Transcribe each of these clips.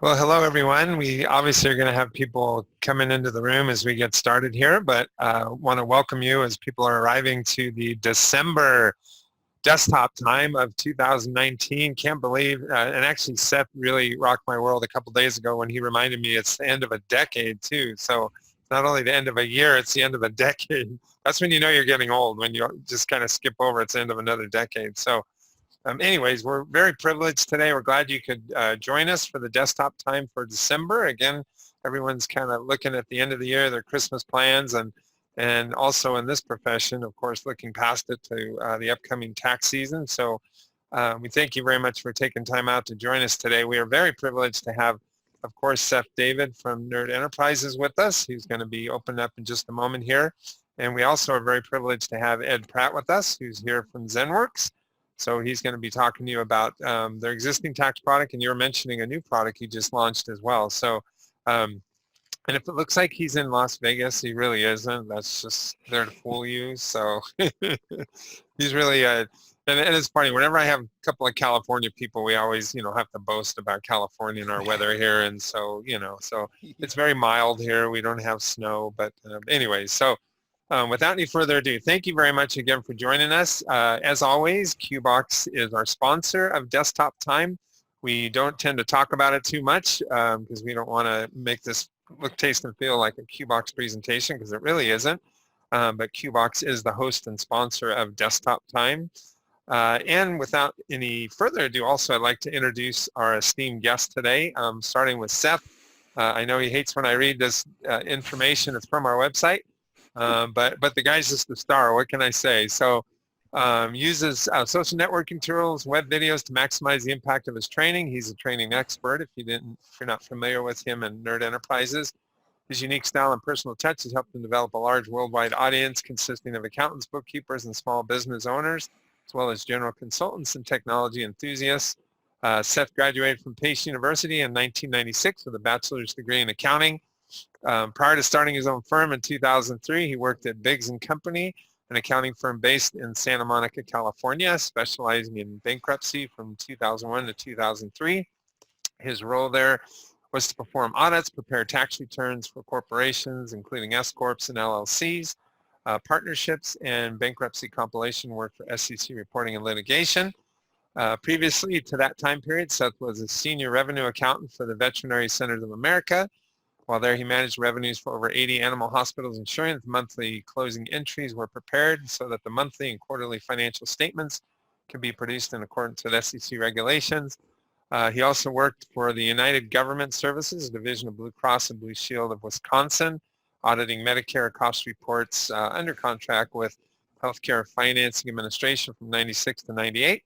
Well, hello everyone. We obviously are going to have people coming into the room as we get started here, but want to welcome you as people are arriving to the December desktop time of 2019. Can't believe, and actually Seth really rocked my world a couple days ago when he reminded me it's the end of a decade too. So it's not only the end of a year, it's the end of a decade. That's when you know you're getting old, when you just kind of skip over it's the end of another decade. So anyways, we're very privileged today. We're glad you could join us for the desktop time for December. Again, everyone's kind of looking at the end of the year, their Christmas plans, and also in this profession, of course, looking past it to the upcoming tax season. So we thank you very much for taking time out to join us today. We are very privileged to have, of course, Seth David from Nerd Enterprises with us. He's going to be opening up in just a moment here. And we also are very privileged to have Ed Pratt with us, who's here from ZenWorks. So he's going to be talking to you about their existing tax product, and you're mentioning a new product he just launched as well. So, and if it looks like he's in Las Vegas, he really isn't. That's just there to fool you. So he's really, and it's funny, whenever I have a couple of California people, we always, have to boast about California and our weather here. And so, so it's very mild here. We don't have snow, but anyways, so. Without any further ado, thank you very much again for joining us. As always, QBox is our sponsor of Desktop Time. We don't tend to talk about it too much because we don't want to make this look, taste, and feel like a QBox presentation because it really isn't. But QBox is the host and sponsor of Desktop Time. And without any further ado, also I'd like to introduce our esteemed guest today, starting with Seth. I know he hates when I read this information. It's from our website. But the guy's just the star. What can I say? So uses social networking tools, web videos to maximize the impact of his training. He's a training expert. If you're not familiar with him and Nerd Enterprises, his unique style and personal touch has helped him develop a large worldwide audience consisting of accountants, bookkeepers, and small business owners, as well as general consultants and technology enthusiasts. Seth graduated from Pace University in 1996 with a bachelor's degree in accounting. Prior to starting his own firm in 2003, he worked at Biggs & Company, an accounting firm based in Santa Monica, California, specializing in bankruptcy from 2001 to 2003. His role there was to perform audits, prepare tax returns for corporations, including S-Corps and LLCs, partnerships, and bankruptcy compilation work for SEC reporting and litigation. Previously to that time period, Seth was a senior revenue accountant for the Veterinary Centers of America. While there, he managed revenues for over 80 animal hospitals, ensuring that the monthly closing entries were prepared so that the monthly and quarterly financial statements could be produced in accordance with SEC regulations. He also worked for the United Government Services, a division of Blue Cross and Blue Shield of Wisconsin, auditing Medicare cost reports under contract with Healthcare Financing Administration from 96 to 98.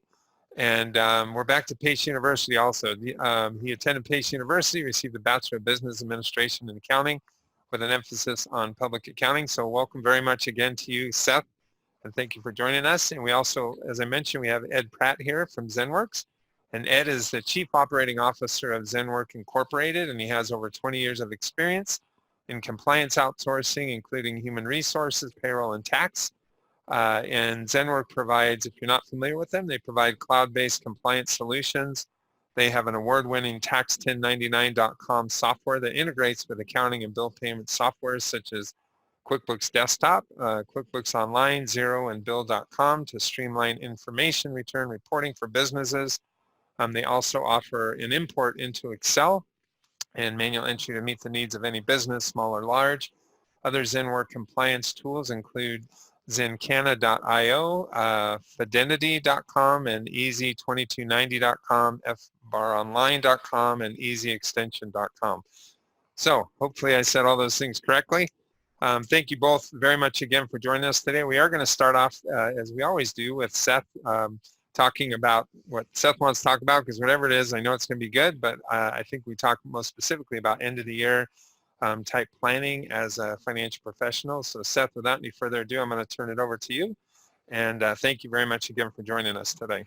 And we're back to Pace University also. He attended Pace University, received a Bachelor of Business Administration and Accounting with an emphasis on public accounting. So welcome very much again to you, Seth, and thank you for joining us. And we also, as I mentioned, we have Ed Pratt here from ZenWorks. And Ed is the Chief Operating Officer of ZenWorks Incorporated, and he has over 20 years of experience in compliance outsourcing, including human resources, payroll, and tax. And ZenWorks provides, if you're not familiar with them, they provide cloud-based compliance solutions. They have an award-winning Tax1099.com software that integrates with accounting and bill payment software such as QuickBooks Desktop, QuickBooks Online, Xero, and Bill.com to streamline information return reporting for businesses. They also offer an import into Excel and manual entry to meet the needs of any business, small or large. Other ZenWorks compliance tools include Zencana.io, Fidelity.com, and Easy2290.com, FBarOnline.com, and EasyExtension.com. So hopefully I said all those things correctly. Thank you both very much again for joining us today. We are going to start off, as we always do, with Seth talking about what Seth wants to talk about, because whatever it is, I know it's going to be good, but I think we talk most specifically about end of the year type planning as a financial professional. So Seth, without any further ado, I'm going to turn it over to you. And thank you very much again for joining us today.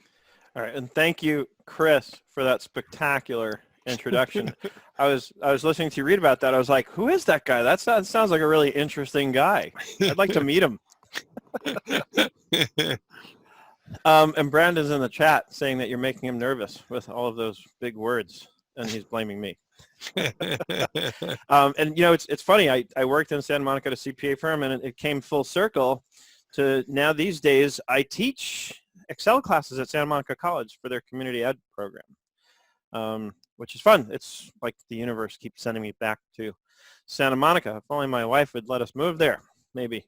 All right, and thank you, Chris, for that spectacular introduction. I was listening to you read about that. I was like, who is that guy? That sounds like a really interesting guy. I'd like to meet him. And Brandon's in the chat saying that you're making him nervous with all of those big words. and he's blaming me. And it's funny. I worked in Santa Monica at a CPA firm, and it came full circle to now these days I teach Excel classes at Santa Monica College for their community ed program, which is fun. It's like the universe keeps sending me back to Santa Monica. If only my wife would let us move there, maybe.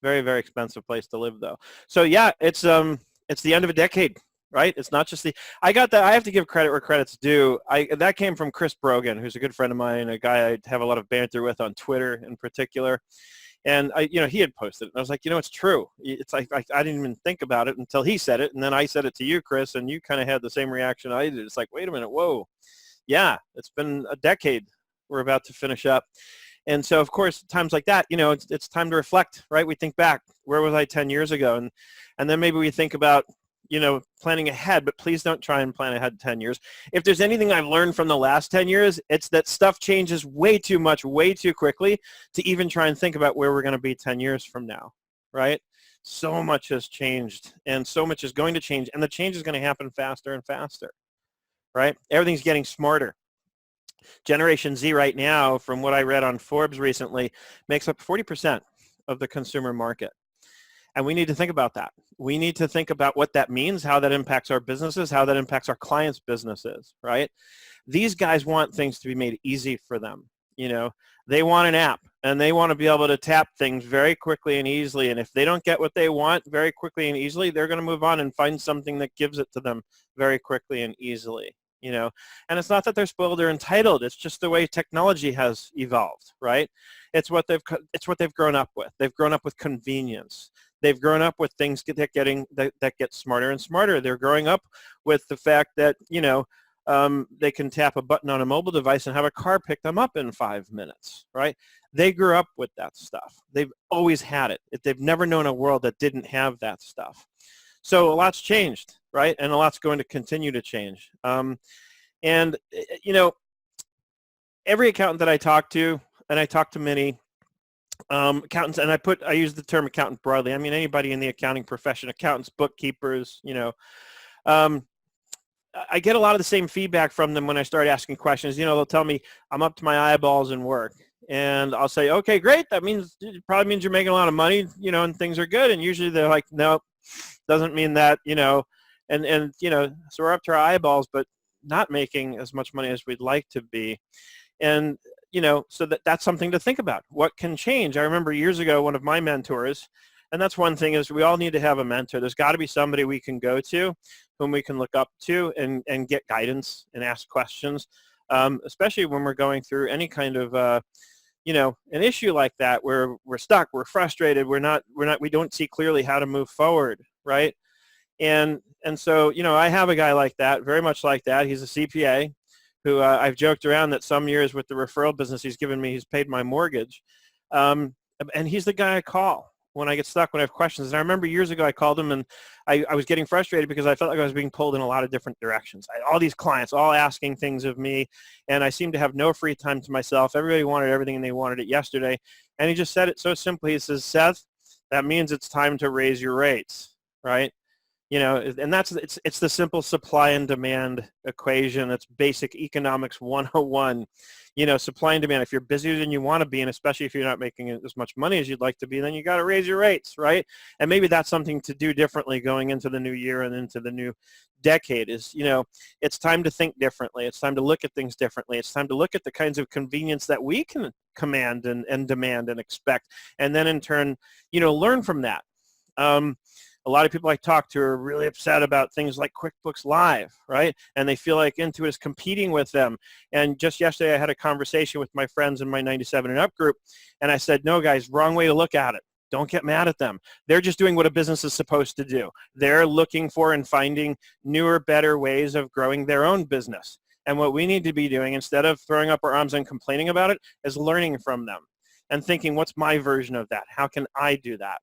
Very, very expensive place to live, though. So yeah, it's the end of a decade. Right? It's not just I got that. I have to give credit where credit's due. That came from Chris Brogan, who's a good friend of mine, a guy I have a lot of banter with on Twitter in particular. And he had posted it. And I was like, it's true. It's like I didn't even think about it until he said it. And then I said it to you, Chris, and you kind of had the same reaction I did. It's like, wait a minute. Whoa. Yeah, it's been a decade. We're about to finish up. And so, of course, times like that, it's time to reflect, right? We think back, where was I 10 years ago? And then maybe we think about, planning ahead, but please don't try and plan ahead 10 years. If there's anything I've learned from the last 10 years, it's that stuff changes way too much, way too quickly to even try and think about where we're going to be 10 years from now, right? So much has changed, and so much is going to change, and the change is going to happen faster and faster, right? Everything's getting smarter. Generation Z right now, from what I read on Forbes recently, makes up 40% of the consumer market. And we need to think about that. We need to think about what that means, how that impacts our businesses, how that impacts our clients' businesses, right? These guys want things to be made easy for them. They want an app, and they want to be able to tap things very quickly and easily. And if they don't get what they want very quickly and easily, they're going to move on and find something that gives it to them very quickly and easily. And it's not that they're spoiled or entitled. It's just the way technology has evolved, right? It's what they've grown up with. They've grown up with convenience. They've grown up with things that get smarter and smarter. They're growing up with the fact that, they can tap a button on a mobile device and have a car pick them up in 5 minutes, right? They grew up with that stuff. They've always had it. They've never known a world that didn't have that stuff. So a lot's changed, right? And a lot's going to continue to change. Every accountant that I talk to, and I talk to many, accountants, and I use the term accountant broadly. I mean, anybody in the accounting profession, accountants, bookkeepers, I get a lot of the same feedback from them when I start asking questions. They'll tell me I'm up to my eyeballs in work, and I'll say, okay, great. It probably means you're making a lot of money, and things are good. And usually they're like, no, doesn't mean that, so we're up to our eyeballs, but not making as much money as we'd like to be. And so that's something to think about. What can change? I remember years ago, one of my mentors, and that's one thing, is we all need to have a mentor. There's got to be somebody we can go to, whom we can look up to and get guidance and ask questions, especially when we're going through any kind of, an issue like that where we're stuck, we're frustrated, we don't see clearly how to move forward, right? And so, I have a guy like that, very much like that. He's a CPA. Who I've joked around that some years with the referral business he's paid my mortgage. And he's the guy I call when I get stuck, when I have questions. And I remember years ago I called him, and I was getting frustrated because I felt like I was being pulled in a lot of different directions. I had all these clients all asking things of me, and I seemed to have no free time to myself. Everybody wanted everything, and they wanted it yesterday. And he just said it so simply. He says, Seth, that means it's time to raise your rates, right? And it's the simple supply and demand equation. It's basic economics 101. Supply and demand. If you're busier than you want to be, and especially if you're not making as much money as you'd like to be, then you got to raise your rates, right? And maybe that's something to do differently going into the new year and into the new decade. Is it's time to think differently. It's time to look at things differently. It's time to look at the kinds of convenience that we can command and demand and expect, and then in turn, learn from that. A lot of people I talk to are really upset about things like QuickBooks Live, right? And they feel like Intuit is competing with them. And just yesterday I had a conversation with my friends in my 97 and up group, and I said, no, guys, wrong way to look at it. Don't get mad at them. They're just doing what a business is supposed to do. They're looking for and finding newer, better ways of growing their own business. And what we need to be doing, instead of throwing up our arms and complaining about it, is learning from them and thinking, what's my version of that? How can I do that?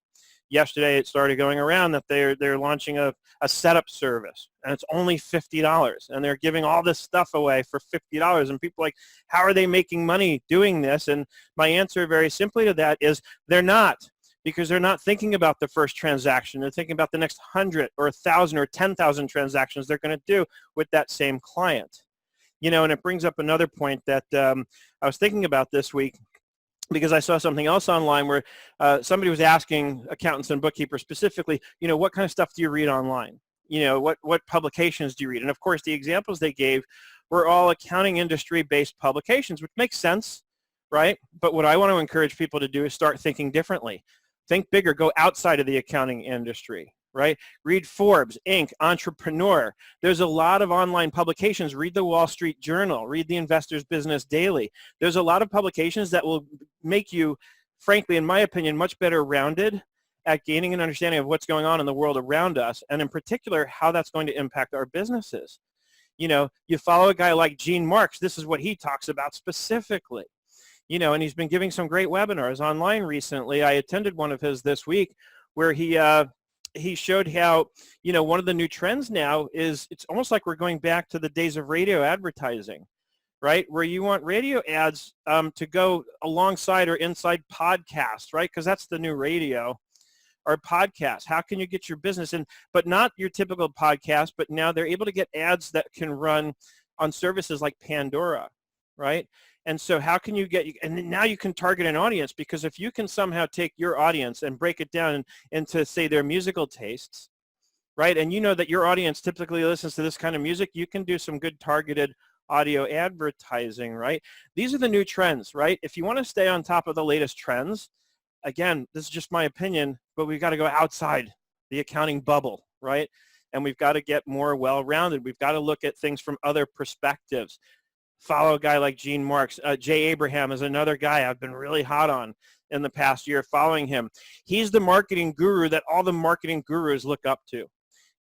Yesterday it started going around that they're launching a setup service, and it's only $50, and they're giving all this stuff away for $50, and people are like, how are they making money doing this? And my answer very simply to that is they're not, because they're not thinking about the first transaction. They're thinking about the next 100 or 1,000 or 10,000 transactions they're going to do with that same client. And it brings up another point that I was thinking about this week, because I saw something else online where somebody was asking accountants and bookkeepers specifically, what kind of stuff do you read online? What publications do you read? And of course, the examples they gave were all accounting industry-based publications, which makes sense, right? But what I want to encourage people to do is start thinking differently. Think bigger, go outside of the accounting industry, right? Read Forbes, Inc., Entrepreneur. There's a lot of online publications. Read the Wall Street Journal, read the Investor's Business Daily. There's a lot of publications that will make you, frankly, in my opinion, much better rounded at gaining an understanding of what's going on in the world around us, and in particular, how that's going to impact our businesses. You follow a guy like Gene Marks, this is what he talks about specifically. And he's been giving some great webinars online recently. I attended one of his this week where he showed how, one of the new trends now is it's almost like we're going back to the days of radio advertising, right? Where you want radio ads to go alongside or inside podcasts, right? Because that's the new radio, or podcasts. How can you get your business in, but not your typical podcast, but now they're able to get ads that can run on services like Pandora, right? And so how can you get, and now you can target an audience, because if you can somehow take your audience and break it down into, say, their musical tastes, right? And that your audience typically listens to this kind of music, you can do some good targeted audio advertising, right? These are the new trends, right? If you want to stay on top of the latest trends, again, this is just my opinion, but we've got to go outside the accounting bubble, right? And we've got to get more well-rounded. We've got to look at things from other perspectives. Follow a guy like Gene Marks. Jay Abraham is another guy I've been really hot on in the past year, following him. He's the marketing guru that all the marketing gurus look up to.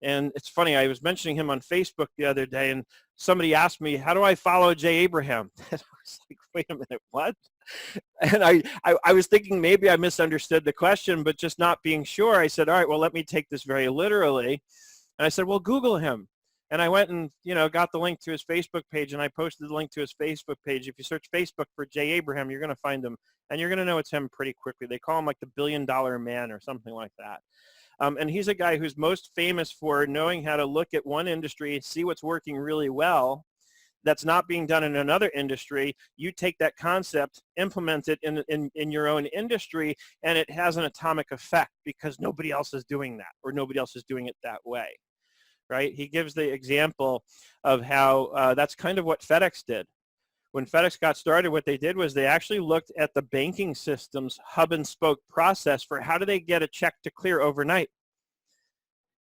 And it's funny, I was mentioning him on Facebook the other day, and somebody asked me, how do I follow Jay Abraham? And I was like, wait a minute, what? And I was thinking maybe I misunderstood the question, but just not being sure, I said, all right, well, let me take this very literally. And I said, well, Google him. And I went and, got the link to his Facebook page, and I posted the link to his Facebook page. If you search Facebook for Jay Abraham, you're going to find him, and you're going to know it's him pretty quickly. They call him like the $1 billion man or something like that. And he's a guy who's most famous for knowing how to look at one industry, see what's working really well, that's not being done in another industry. You take that concept, implement it in your own industry, and it has an atomic effect because nobody else is doing that, or nobody else is doing it that way, right? He gives the example of how that's kind of what FedEx did. When FedEx got started, what they did was they actually looked at the banking system's hub and spoke process for how do they get a check to clear overnight.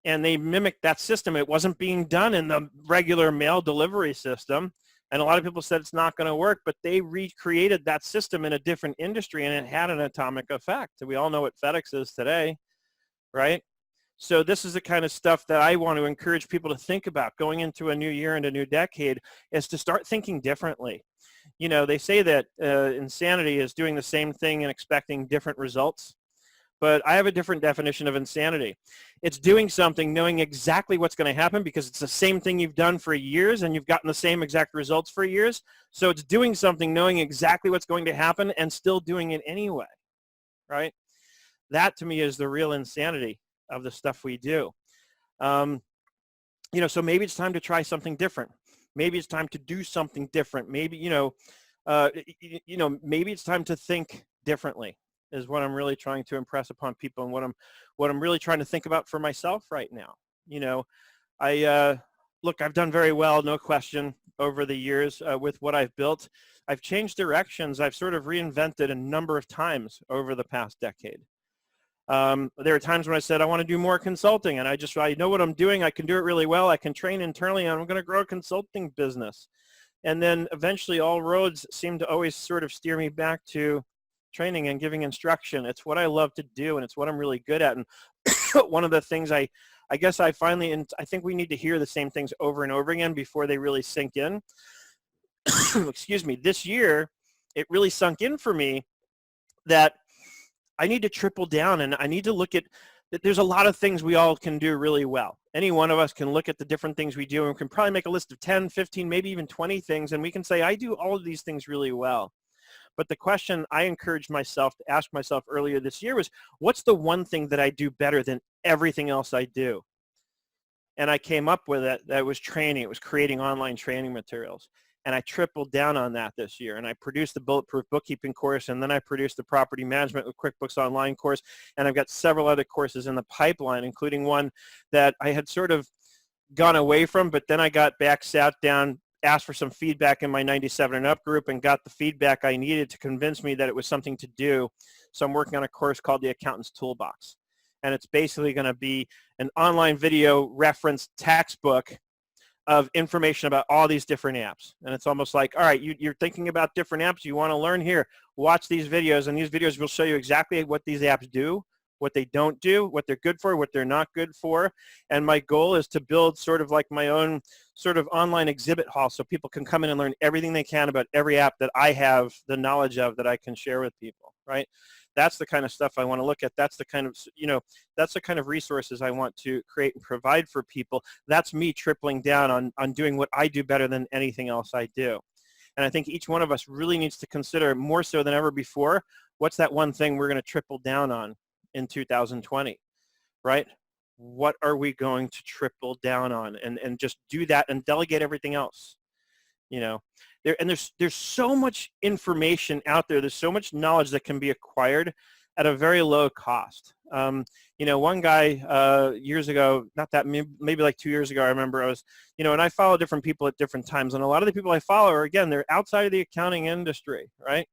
And they mimicked that system. It wasn't being done in the regular mail delivery system. And a lot of people said it's not going to work, but they recreated that system in a different industry, and it had an atomic effect. And we all know what FedEx is today, right? So this is the kind of stuff that I want to encourage people to think about going into a new year and a new decade, is to start thinking differently. They say that insanity is doing the same thing and expecting different results. But I have a different definition of insanity. It's doing something knowing exactly what's going to happen because it's the same thing you've done for years and you've gotten the same exact results for years. So it's doing something knowing exactly what's going to happen and still doing it anyway, right? That to me is the real insanity of the stuff we do. So maybe it's time to try something different. Maybe it's time to do something different. Maybe, maybe it's time to think differently, is what I'm really trying to impress upon people, and what I'm really trying to think about for myself right now. I've done very well, no question, over the years with what I've built. I've changed directions. I've sort of reinvented a number of times over the past decade. There are times when I said, I want to do more consulting, and I know what I'm doing. I can do it really well. I can train internally, and I'm going to grow a consulting business. And then eventually all roads seem to always sort of steer me back to training and giving instruction. It's what I love to do, and it's what I'm really good at. And one of the things I guess I finally, and I think we need to hear the same things over and over again before they really sink in. Excuse me. This year, it really sunk in for me that I need to triple down, and I need to look at that there's a lot of things we all can do really well. Any one of us can look at the different things we do, and we can probably make a list of 10, 15, maybe even 20 things, and we can say, I do all of these things really well. But the question I encouraged myself to ask myself earlier this year was, what's the one thing that I do better than everything else I do? And I came up with it. That was training. It was creating online training materials. And I tripled down on that this year. And I produced the Bulletproof Bookkeeping course, and then I produced the Property Management with QuickBooks Online course. And I've got several other courses in the pipeline, including one that I had sort of gone away from, but then I got back, sat down, asked for some feedback in my 97 and up group, and got the feedback I needed to convince me that it was something to do. So I'm working on a course called the Accountant's Toolbox. And it's basically going to be an online video reference textbook of information about all these different apps. And it's almost like, all right, you're thinking about different apps, you want to learn here, watch these videos, and these videos will show you exactly what these apps do, what they don't do, what they're good for, what they're not good for. And my goal is to build sort of like my own sort of online exhibit hall so people can come in and learn everything they can about every app that I have the knowledge of that I can share with people, right? That's the kind of stuff I want to look at. That's the kind of, that's the kind of resources I want to create and provide for people. That's me tripling down on doing what I do better than anything else I do. And I think each one of us really needs to consider more so than ever before, what's that one thing we're going to triple down on in 2020, right? What are we going to triple down on and just do that and delegate everything else? There's so much information out there. There's so much knowledge that can be acquired at a very low cost. One guy years ago, not that, maybe like 2 years ago, I remember I was, and I follow different people at different times. And a lot of the people I follow are, again, they're outside of the accounting industry, right?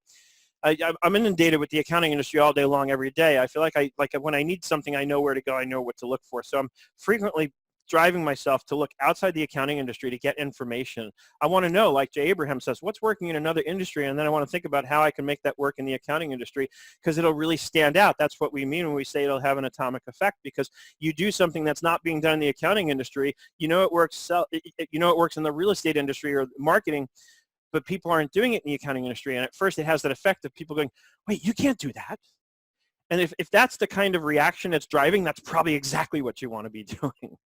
I'm inundated with the accounting industry all day long, every day. I feel like when I need something, I know where to go. I know what to look for. So I'm frequently driving myself to look outside the accounting industry to get information. I want to know, like Jay Abraham says, what's working in another industry, and then I want to think about how I can make that work in the accounting industry, because it'll really stand out. That's what we mean when we say it'll have an atomic effect, because you do something that's not being done in the accounting industry, it works in the real estate industry or marketing, but people aren't doing it in the accounting industry. And at first it has that effect of people going, wait, you can't do that. And if that's the kind of reaction it's driving, that's probably exactly what you want to be doing,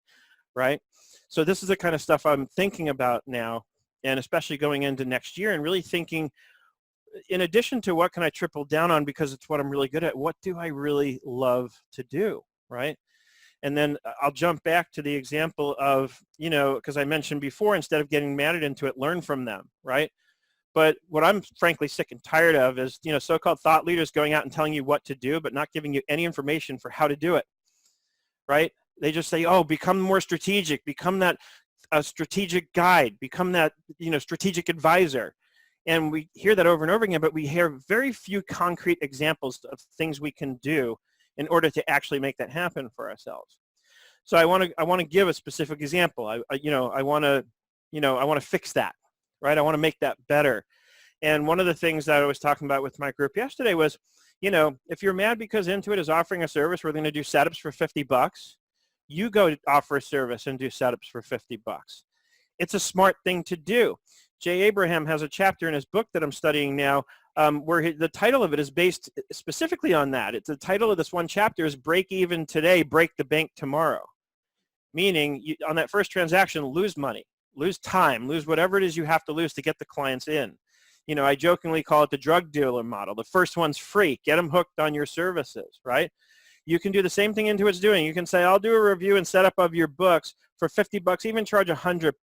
right? So this is the kind of stuff I'm thinking about now, and especially going into next year, and really thinking, in addition to what can I triple down on because it's what I'm really good at, what do I really love to do, right? And then I'll jump back to the example of, because I mentioned before, instead of getting mad into it, learn from them, right? But what I'm frankly sick and tired of is, so-called thought leaders going out and telling you what to do, but not giving you any information for how to do it, right? They just say, oh, become more strategic, become that strategic guide, become that, strategic advisor. And we hear that over and over again, but we hear very few concrete examples of things we can do in order to actually make that happen for ourselves. So I want to give a specific example. I want to fix that, right? I want to make that better. And one of the things that I was talking about with my group yesterday was, if you're mad because Intuit is offering a service where they're going to do setups for $50, you go offer a service and do setups for $50. It's a smart thing to do. Jay Abraham has a chapter in his book that I'm studying now where the title of it is based specifically on that. The title of this one chapter is Break Even Today, Break the Bank Tomorrow. Meaning, on that first transaction, lose money, lose time, lose whatever it is you have to lose to get the clients in. I jokingly call it the drug dealer model. The first one's free. Get them hooked on your services, right? You can do the same thing Intuit's doing. You can say, I'll do a review and setup of your books for $50, even charge $100,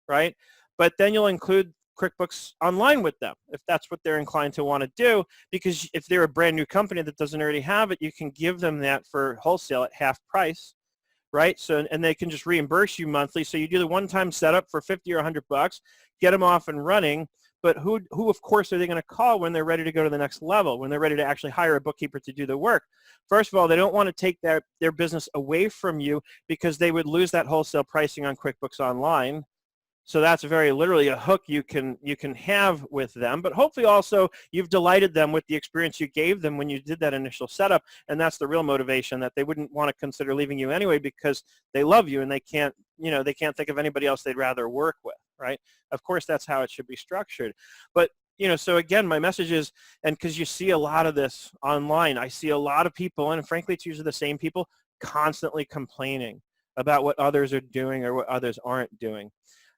right? But then you'll include QuickBooks Online with them if that's what they're inclined to want to do, because if they're a brand new company that doesn't already have it, you can give them that for wholesale at half price, right? So, and they can just reimburse you monthly. So you do the one-time setup for $50 or $100, get them off and running. But who of course, are they going to call when they're ready to go to the next level, when they're ready to actually hire a bookkeeper to do the work? First of all, they don't want to take their business away from you because they would lose that wholesale pricing on QuickBooks Online. So that's very literally a hook you can have with them. But hopefully also you've delighted them with the experience you gave them when you did that initial setup. And that's the real motivation, that they wouldn't want to consider leaving you anyway because they love you and they can't think of anybody else they'd rather work with, right? Of course, that's how it should be structured. But, so again, my message is, and because you see a lot of this online, I see a lot of people, and frankly, it's usually the same people, constantly complaining about what others are doing or what others aren't doing.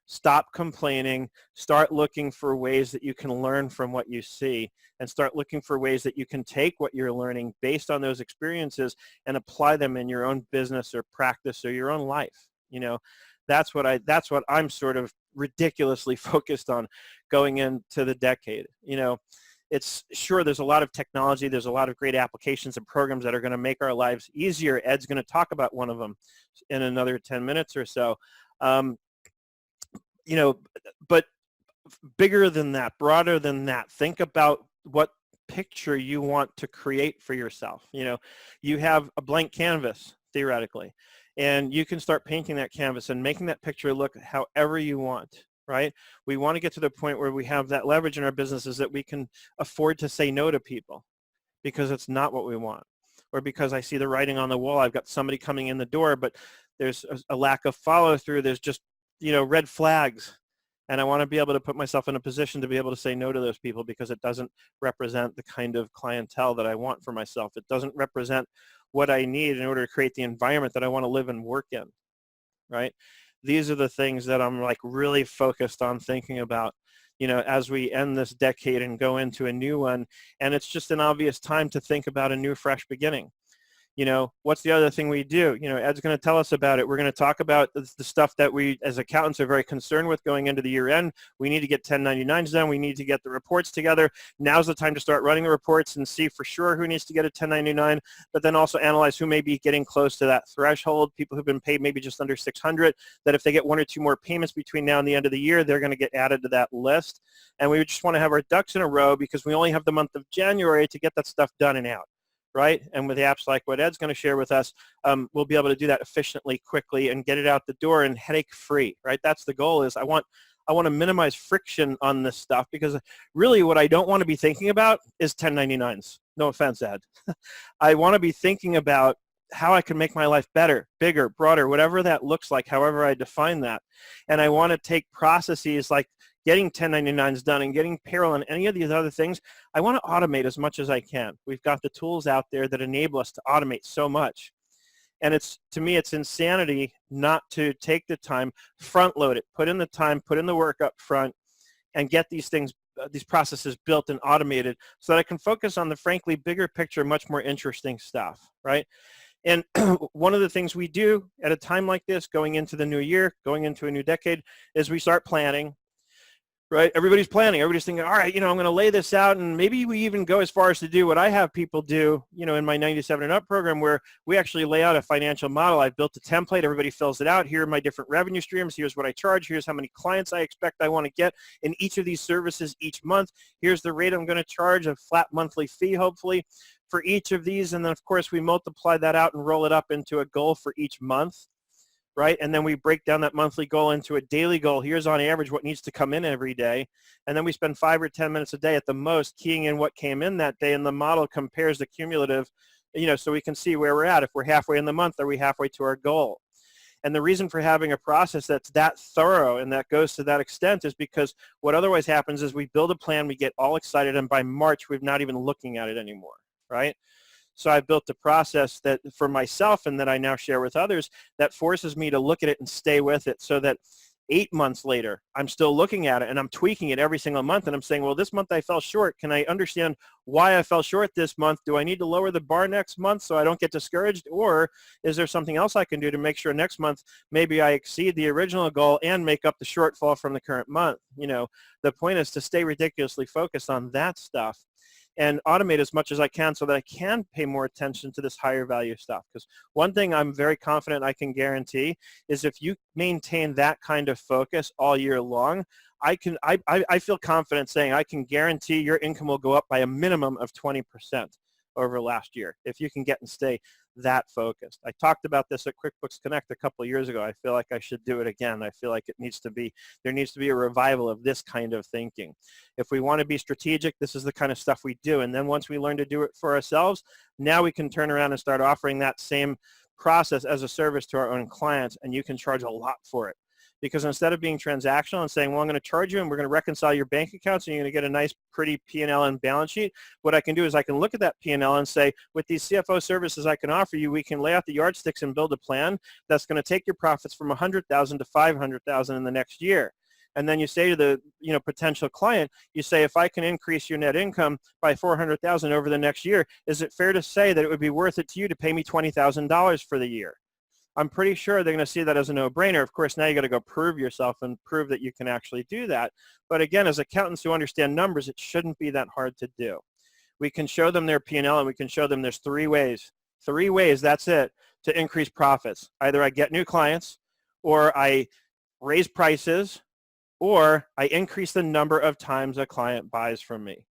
Stop complaining, start looking for ways that you can learn from what you see, and start looking for ways that you can take what you're learning based on those experiences and apply them in your own business or practice or your own life. That's what I'm sort of ridiculously focused on going into the decade. It's sure there's a lot of technology, there's a lot of great applications and programs that are going to make our lives easier. Ed's going to talk about one of them in another 10 minutes or so. But bigger than that, broader than that, think about what picture you want to create for yourself. You have a blank canvas, theoretically, and you can start painting that canvas and making that picture look however you want. Right? We want to get to the point where we have that leverage in our businesses that we can afford to say no to people because it's not what we want, or because I see the writing on the wall. I've got somebody coming in the door, but there's a lack of follow through. There's just, red flags. And I want to be able to put myself in a position to be able to say no to those people because it doesn't represent the kind of clientele that I want for myself. It doesn't represent what I need in order to create the environment that I want to live and work in, right? These are the things that I'm really focused on thinking about, as we end this decade and go into a new one. And it's just an obvious time to think about a new, fresh beginning. What's the other thing we do? Ed's going to tell us about it. We're going to talk about the stuff that we as accountants are very concerned with going into the year end. We need to get 1099s done. We need to get the reports together. Now's the time to start running the reports and see for sure who needs to get a 1099, but then also analyze who may be getting close to that threshold. People who've been paid maybe just under 600, that if they get one or two more payments between now and the end of the year, they're going to get added to that list. And we just want to have our ducks in a row because we only have the month of January to get that stuff done and out. Right? And with apps like what Ed's going to share with us, we'll be able to do that efficiently, quickly, and get it out the door and headache-free, right? That's the goal. Is I want to minimize friction on this stuff because really what I don't want to be thinking about is 1099s. No offense, Ed. I want to be thinking about how I can make my life better, bigger, broader, whatever that looks like, however I define that. And I want to take processes like getting 1099s done and getting payroll and any of these other things, I want to automate as much as I can. We've got the tools out there that enable us to automate so much. And to me, it's insanity not to take the time, front load it, put in the time, put in the work up front, and get these things, these processes built and automated so that I can focus on the frankly bigger picture, much more interesting stuff, right? And one of the things we do at a time like this, going into the new year, going into a new decade, is we start planning. Right? Everybody's planning. Everybody's thinking, all right, I'm going to lay this out, and maybe we even go as far as to do what I have people do, in my 97 and up program, where we actually lay out a financial model. I've built a template. Everybody fills it out. Here are my different revenue streams. Here's what I charge. Here's how many clients I expect I want to get in each of these services each month. Here's the rate I'm going to charge, a flat monthly fee, hopefully, for each of these. And then, of course, we multiply that out and roll it up into a goal for each month. Right? And then we break down that monthly goal into a daily goal. Here's on average what needs to come in every day. And then we spend 5 or 10 minutes a day at the most keying in what came in that day. And the model compares the cumulative, so we can see where we're at. If we're halfway in the month, are we halfway to our goal? And the reason for having a process that's that thorough and that goes to that extent is because what otherwise happens is we build a plan, we get all excited, and by March, we're not even looking at it anymore, right? So I built a process that for myself and that I now share with others that forces me to look at it and stay with it so that 8 months later, I'm still looking at it and I'm tweaking it every single month. And I'm saying, well, this month I fell short. Can I understand why I fell short this month? Do I need to lower the bar next month so I don't get discouraged? Or is there something else I can do to make sure next month maybe I exceed the original goal and make up the shortfall from the current month? The point is to stay ridiculously focused on that stuff and automate as much as I can so that I can pay more attention to this higher value stuff. Because one thing I'm very confident I can guarantee is if you maintain that kind of focus all year long, I feel confident saying I can guarantee your income will go up by a minimum of 20% over last year if you can get and stay that focused. I talked about this at QuickBooks Connect a couple of years ago. I feel like I should do it again. I feel like there needs to be a revival of this kind of thinking. If we want to be strategic, this is the kind of stuff we do. And then once we learn to do it for ourselves, now we can turn around and start offering that same process as a service to our own clients, and you can charge a lot for it. Because instead of being transactional and saying, well, I'm going to charge you and we're going to reconcile your bank accounts and you're going to get a nice, pretty P&L and balance sheet, what I can do is I can look at that P&L and say, with these CFO services I can offer you, we can lay out the yardsticks and build a plan that's going to take your profits from 100,000 to 500,000 in the next year. And then you say to the potential client, you say, if I can increase your net income by 400,000 over the next year, is it fair to say that it would be worth it to you to pay me $20,000 for the year? I'm pretty sure they're going to see that as a no-brainer. Of course, now you got to go prove yourself and prove that you can actually do that. But again, as accountants who understand numbers, it shouldn't be that hard to do. We can show them their P&L, and we can show them there's three ways, that's it, to increase profits. Either I get new clients, or I raise prices, or I increase the number of times a client buys from me.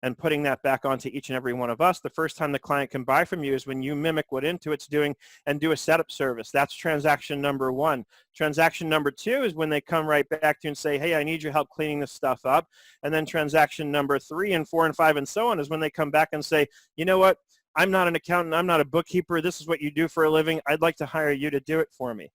And putting that back onto each and every one of us, the first time the client can buy from you is when you mimic what Intuit's doing and do a setup service. That's transaction number one. Transaction number two is when they come right back to you and say, hey, I need your help cleaning this stuff up. And then transaction number 3 and 4 and 5 and so on is when they come back and say, you know what, I'm not an accountant, I'm not a bookkeeper, this is what you do for a living, I'd like to hire you to do it for me.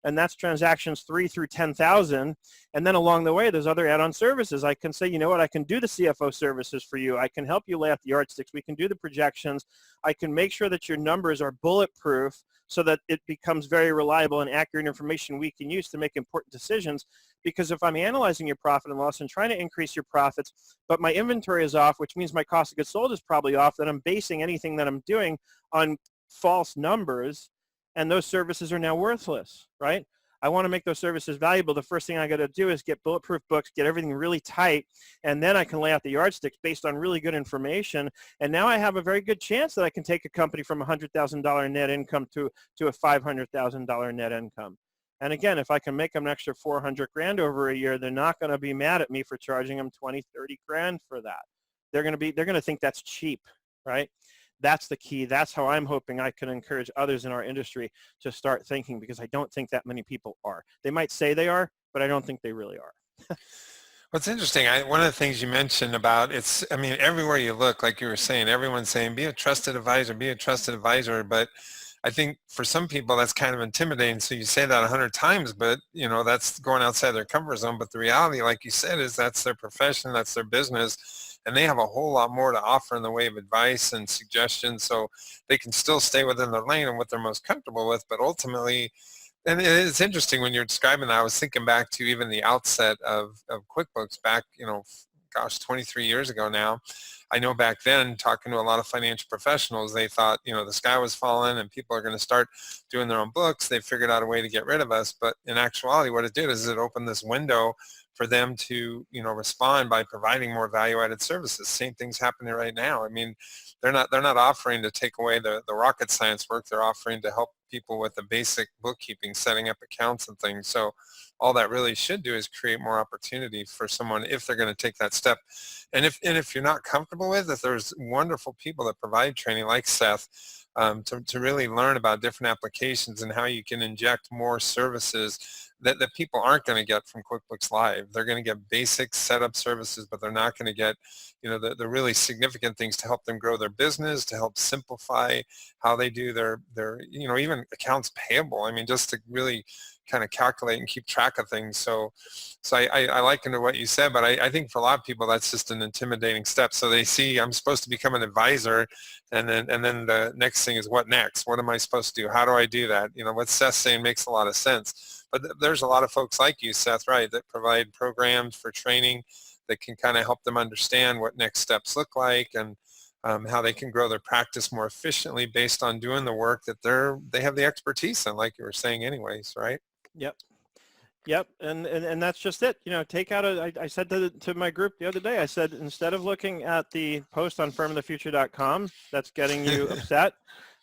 And that's transactions 3 through 10,000. And then along the way, there's other add-on services. I can say, you know what, I can do the CFO services for you. I can help you lay out the yardsticks. We can do the projections. I can make sure that your numbers are bulletproof so that it becomes very reliable and accurate information we can use to make important decisions. Because if I'm analyzing your profit and loss and trying to increase your profits, but my inventory is off, which means my cost of goods sold is probably off, then I'm basing anything that I'm doing on false numbers, and those services are now worthless, right? I want to make those services valuable. The first thing I got to do is get bulletproof books, get everything really tight, and then I can lay out the yardsticks based on really good information. And now I have a very good chance that I can take a company from $100,000 net income to a $500,000 net income. And again, if I can make them an extra 400 grand over a year, they're not going to be mad at me for charging them 20, 30 grand for that. They're going to think that's cheap, right? That's the key. That's how I'm hoping I can encourage others in our industry to start thinking, because I don't think that many people are. They might say they are, but I don't think they really are. What's interesting, one of the things you mentioned about everywhere you look, like you were saying, everyone's saying, be a trusted advisor, be a trusted advisor. But I think for some people that's kind of intimidating. So you say that 100 times, but that's going outside their comfort zone. But the reality, like you said, is that's their profession, that's their business. And they have a whole lot more to offer in the way of advice and suggestions, so they can still stay within their lane and what they're most comfortable with. But ultimately, and it's interesting when you're describing that, I was thinking back to even the outset of QuickBooks back, 23 years ago now. I know back then, talking to a lot of financial professionals, they thought, the sky was falling and people are going to start doing their own books. They figured out a way to get rid of us. But in actuality, what it did is it opened this window for them to, respond by providing more value-added services. Same thing's happening right now. I mean, they're not offering to take away the rocket science work. They're offering to help people with the basic bookkeeping, setting up accounts and things. So all that really should do is create more opportunity for someone if they're going to take that step. And if you're not comfortable with it, there's wonderful people that provide training like Seth to really learn about different applications and how you can inject more services that people aren't going to get from QuickBooks Live. They're going to get basic setup services, but they're not going to get, the really significant things to help them grow their business, to help simplify how they do their even accounts payable. I mean, just to really kind of calculate and keep track of things. So I liken to what you said, but I think for a lot of people that's just an intimidating step. So they see I'm supposed to become an advisor, and then the next thing is what next? What am I supposed to do? How do I do that? What Seth's saying makes a lot of sense. But there's a lot of folks like you, Seth, right, that provide programs for training that can kind of help them understand what next steps look like and how they can grow their practice more efficiently based on doing the work that they have the expertise in, like you were saying anyways, right? Yep. And that's just it. Take out I said to my group the other day, I said, instead of looking at the post on firmofthefuture.com that's getting you upset,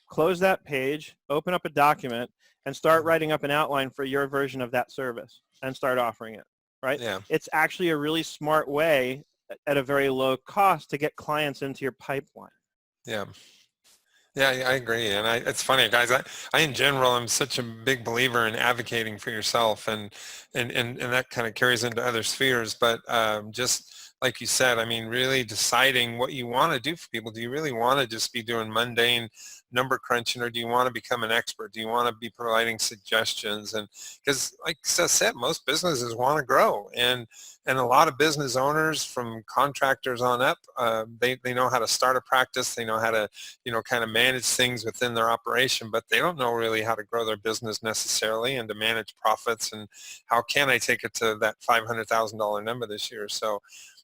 close that page, open up a document, and start writing up an outline for your version of that service and start offering it, right? Yeah. It's actually a really smart way at a very low cost to get clients into your pipeline. Yeah. Yeah, I agree. And it's funny, guys, I in general am such a big believer in advocating for yourself, and that kind of carries into other spheres. But just like you said, I mean, really deciding what you want to do for people. Do you really want to just be doing mundane number crunching, or do you want to become an expert? Do you want to be providing suggestions? And because like Seth said, most businesses want to grow, and a lot of business owners from contractors on up, they know how to start a practice. They know how to, kind of manage things within their operation, but they don't know really how to grow their business necessarily and to manage profits. And how can I take it to that $500,000 number this year? So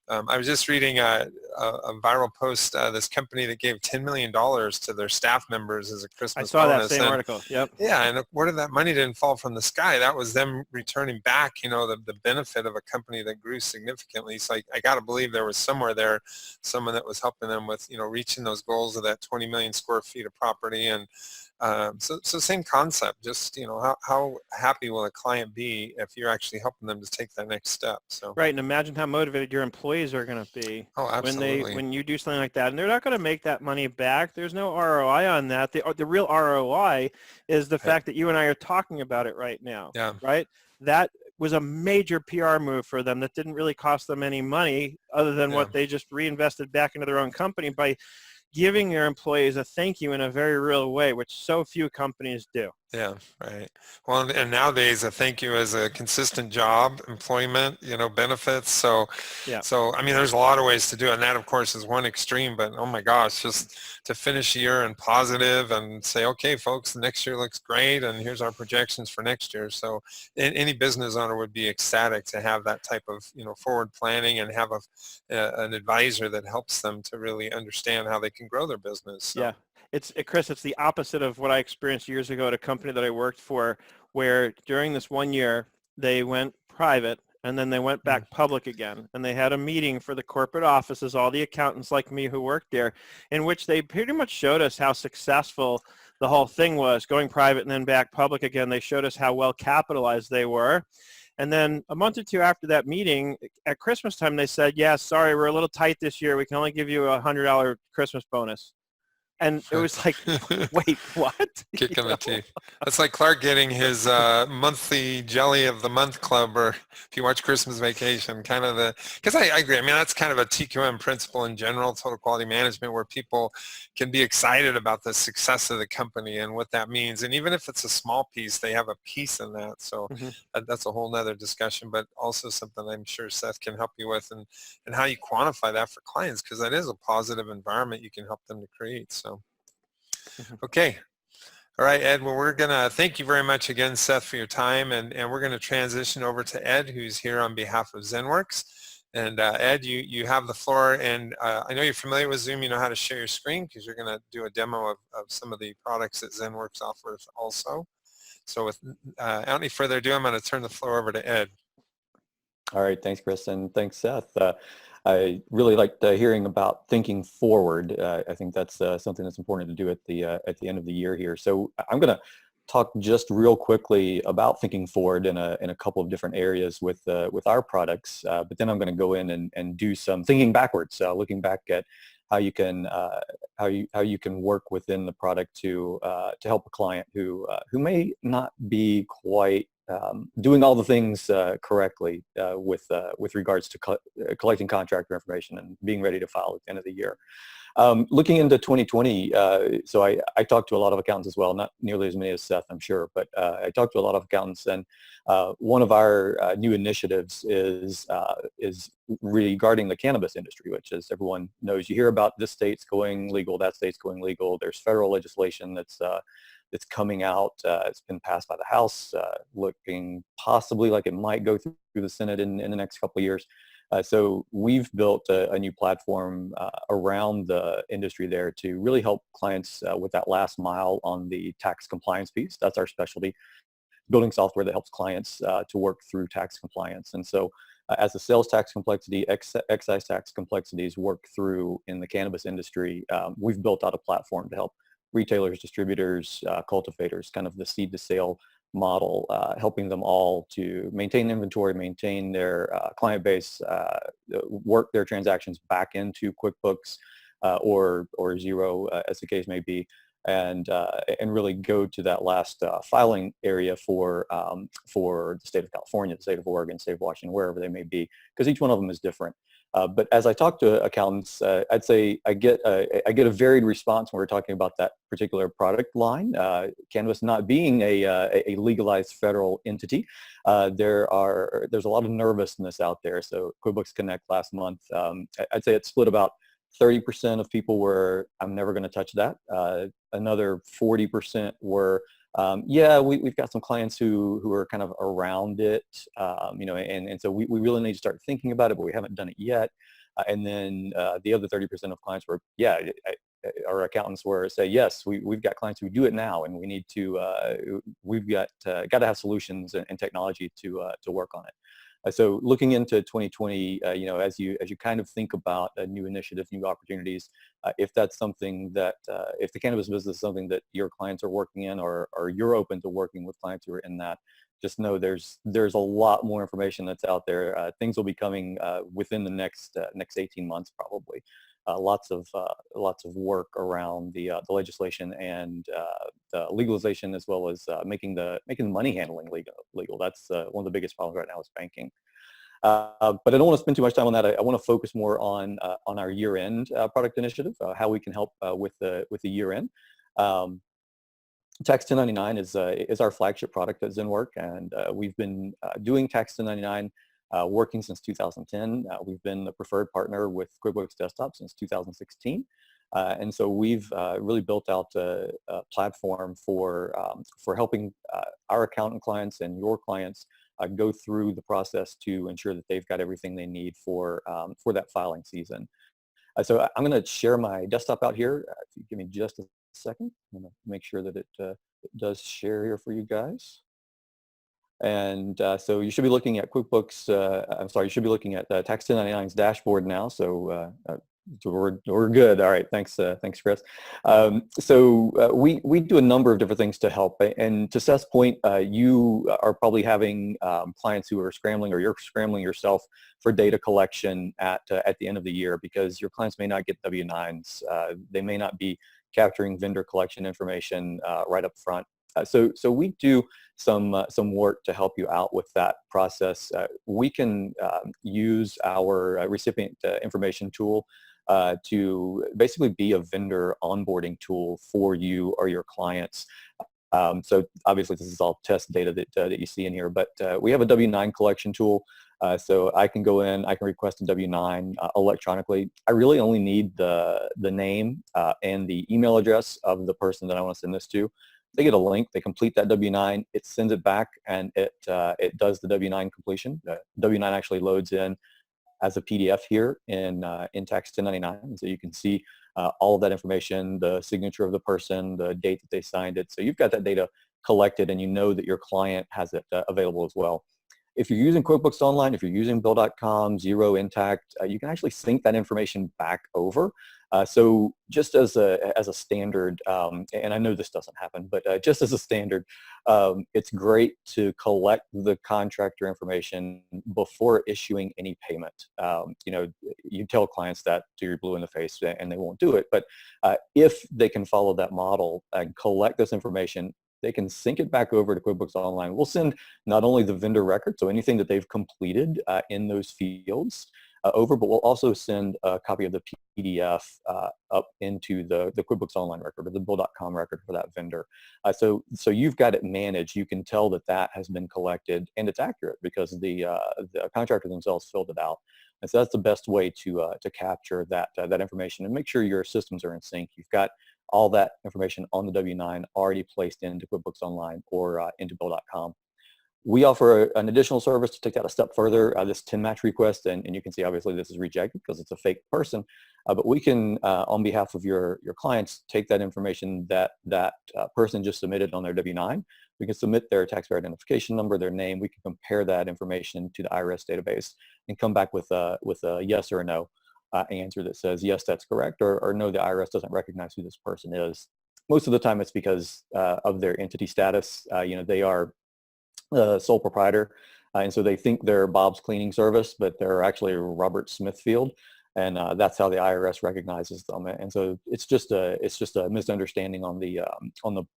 I was just reading a viral post, this company that gave $10 million to their staff members as a I Christmas saw that bonus. same And article. Yep. yeah, and word of that money didn't fall from the sky. That was them returning back, the benefit of a company that grew significantly. So I got to believe there was somewhere there, someone that was helping them with, reaching those goals of that 20 million square feet of property. And so same concept, just, how happy will a client be if you're actually helping them to take that next step? So. Right, and imagine how motivated your employees are going to be Oh, absolutely. when you do something like that, and they're not going to make that money back. There's no ROI on that. The real ROI is the Right. fact that you and I are talking about it right now. Yeah. Right? That was a major PR move for them that didn't really cost them any money other than Yeah. what they just reinvested back into their own company by giving their employees a thank you in a very real way, which so few companies do. Yeah, right. Well, and nowadays, a thank you is a consistent job, employment, benefits. So, Yeah. I mean, there's a lot of ways to do it. And that, of course, is one extreme. But oh my gosh, just to finish a year and positive and say, okay, folks, the next year looks great, and here's our projections for next year. So, any business owner would be ecstatic to have that type of forward planning and have an advisor that helps them to really understand how they can grow their business. So. Yeah. Chris, it's the opposite of what I experienced years ago at a company that I worked for, where during this one year, they went private and then they went back public again. And they had a meeting for the corporate offices, all the accountants like me who worked there, in which they pretty much showed us how successful the whole thing was, going private and then back public again. They showed us how well capitalized they were. And then a month or two after that meeting, at Christmas time, they said, yeah, sorry, we're a little tight this year. We can only give you a $100 Christmas bonus. And it was like, wait, what? Kick in the teeth. That's like Clark getting his monthly Jelly of the Month club, or if you watch Christmas Vacation, kind of because I agree. I mean, that's kind of a TQM principle in general, total quality management, where people can be excited about the success of the company and what that means. And even if it's a small piece, they have a piece in that. So that's a whole nother discussion, but also something I'm sure Seth can help you with, and how you quantify that for clients, because that is a positive environment you can help them to create. So. Okay. All right, Ed. Well, we're going to thank you very much again, Seth, for your time. And we're going to transition over to Ed, who's here on behalf of ZenWorks. And Ed, you have the floor. And I know you're familiar with Zoom. You know how to share your screen, because you're going to do a demo of some of the products that ZenWorks offers also. So without any further ado, I'm going to turn the floor over to Ed. All right. Thanks, Chris. And thanks, Seth. I really liked hearing about thinking forward. I think that's something that's important to do at the end of the year here. So I'm going to talk just real quickly about thinking forward in a couple of different areas with our products. But then I'm going to go in and do some thinking backwards, looking back at how you can work within the product to help a client who may not be quite doing all the things correctly with regards to collecting contractor information and being ready to file at the end of the year. Looking into 2020, so I talked to a lot of accountants as well, not nearly as many as Seth, I'm sure, but I talked to a lot of accountants, and one of our new initiatives is regarding the cannabis industry, which, as everyone knows, you hear about this state's going legal, that state's going legal. There's federal legislation that's coming out. It's been passed by the House, looking possibly like it might go through the Senate in the next couple of years. So we've built a new platform around the industry there to really help clients with that last mile on the tax compliance piece. That's our specialty, building software that helps clients to work through tax compliance. And so as the sales tax complexity, excise tax complexities work through in the cannabis industry, we've built out a platform to help retailers, distributors, cultivators, kind of the seed to sale model, helping them all to maintain inventory, maintain their client base, work their transactions back into QuickBooks or Xero, as the case may be, and really go to that last filing area for the state of California, the state of Oregon, state of Washington, wherever they may be, because each one of them is different. But as I talk to accountants, I'd say I get a varied response when we're talking about that particular product line. Cannabis not being a legalized federal entity, there's a lot of nervousness out there. So QuickBooks Connect last month, I'd say it split about 30% of people were, I'm never going to touch that. Another 40% were, yeah, we've got some clients who are kind of around it, and so we really need to start thinking about it, but we haven't done it yet. And then the other 30% of clients were, yeah, our accountants were say, yes, we've got clients who do it now, and we need to, we've got to have solutions and technology to work on it. So looking into 2020, as you kind of think about new initiatives, new opportunities, if that's something that, if the cannabis business is something that your clients are working in, or you're open to working with clients who are in that, just know there's a lot more information that's out there. Things will be coming within the next 18 months probably. Lots of work around the legislation and the legalization, as well as making the money handling legal. That's one of the biggest problems right now is banking. But I don't want to spend too much time on that. I want to focus more on our year-end product initiative, how we can help with the year-end. Tax1099 is our flagship product at Zenwork, and we've been doing Tax1099 working since 2010. We've been the preferred partner with QuickBooks Desktop since 2016. And so we've really built out a platform for helping our accountant clients and your clients go through the process to ensure that they've got everything they need for that filing season. So I'm going to share my desktop out here. If you give me just a second, I'm going to make sure that it does share here for you guys. And so you should be looking at QuickBooks, I'm sorry, you should be looking at Tax1099's dashboard now. So we're good. All right, thanks Chris. So we do a number of different things to help. And to Seth's point, you are probably having clients who are scrambling, or you're scrambling yourself for data collection at the end of the year, because your clients may not get W-9s. They may not be capturing vendor collection information right up front. So we do some work to help you out with that process. We can use our recipient information tool to basically be a vendor onboarding tool for you or your clients. So obviously this is all test data that you see in here, but we have a W-9 collection tool. So I can go in, I can request a W-9 electronically. I really only need the name and the email address of the person that I want to send this to. They get a link, they complete that W-9, it sends it back, and it does the W-9 completion. The W-9 actually loads in as a PDF here in Tax1099, so you can see all of that information, the signature of the person, the date that they signed it. So you've got that data collected, and you know that your client has it available as well. If you're using QuickBooks Online, if you're using Bill.com, Xero, Intact, you can actually sync that information back over. So just as a standard, and I know this doesn't happen, but just as a standard, it's great to collect the contractor information before issuing any payment. You tell clients that till you're blue in the face and they won't do it, but if they can follow that model and collect this information, they can sync it back over to QuickBooks Online. We'll send not only the vendor record, so anything that they've completed in those fields over, but we'll also send a copy of the PDF up into the QuickBooks Online record, or the Bill.com record for that vendor. So you've got it managed. You can tell that that has been collected, and it's accurate because the contractor themselves filled it out. And so that's the best way to capture that information and make sure your systems are in sync. You've got all that information on the W-9 already placed into QuickBooks Online or into Bill.com. We offer an additional service to take that a step further, this 10-match request, and you can see obviously this is rejected because it's a fake person, but we can, on behalf of your clients, take that information that person just submitted on their W-9. We can submit their taxpayer identification number, their name. We can compare that information to the IRS database and come back with a yes or a no answer that says, yes, that's correct, or no, the IRS doesn't recognize who this person is. Most of the time it's because of their entity status. They are sole proprietor, and so they think they're Bob's Cleaning Service, but they're actually Robert Smithfield, and that's how the IRS recognizes them. And so it's just a misunderstanding on the